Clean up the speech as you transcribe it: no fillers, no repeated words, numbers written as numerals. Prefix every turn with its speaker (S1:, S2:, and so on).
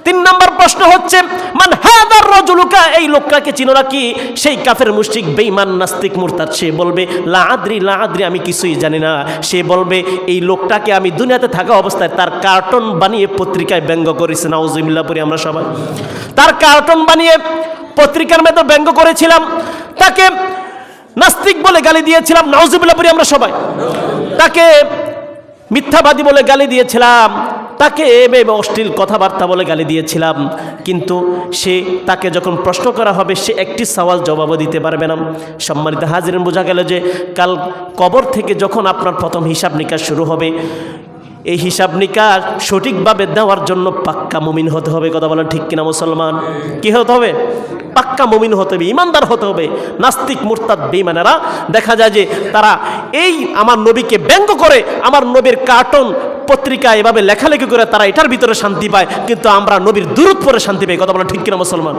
S1: তিন নম্বর প্রশ্ন হচ্ছে মান হাদার রাজুলুকা, এই লোকটাকে চিনো নাকি? সেই কাফের মুশরিক বেঈমান নাস্তিক মুরতাদ সে বলবে লা আদ্রি, আমি কিছুই জানি না। সে বলবে এই লোকটাকে আমি দুনিয়াতে থাকা অবস্থায় তার কার্টুন বানিয়ে পত্রিকায় ব্যঙ্গ করেছি। নাউজুবিল্লাহ পড়ি আমরা সবাই। তার কার্টুন বানিয়ে পত্রিকার মধ্যে ব্যঙ্গ করেছিলাম, তাকে নাস্তিক বলে গালি দিয়েছিলাম। নাউজুবিল্লাহ পড়ি আমরা সবাই। তাকে মিথ্যাবাদী বলে গালি দিয়েছিলাম, তাকে এভাবে অশ্লীল কথাবার্তা বলে গালি দিয়েছিলাম। কিন্তু তাকে যখন প্রশ্ন করা হবে সে একটি সওয়াল জবাবও দিতে পারবে না। সম্মানিত হাজিরিন, বোঝা গেল যে কাল কবর থেকে যখন আপনার প্রথম হিসাব নিকাশ শুরু হবে, এই হিসাব নিকাশ সঠিকভাবে দেওয়ার জন্য পাক্কা মুমিন হতে হবে। কথা বলেন ঠিক কিনা মুসলমান? কি হতে হবে? পাক্কা মুমিন হতে হবে, ইমানদার হতে হবে। নাস্তিক মুরতাদ বেঈমানেরা দেখা যায় যে তারা এই আমার নবীকে ব্যঙ্গ করে, আমার নবীর কার্টুন পত্রিকা এভাবে লেখালেখি করে তারা এটার ভিতরে শান্তি পায়, কিন্তু আমরা নবীর দুরূদ পড়ে শান্তি পাই। কথা বলেন ঠিক কিনা মুসলমান?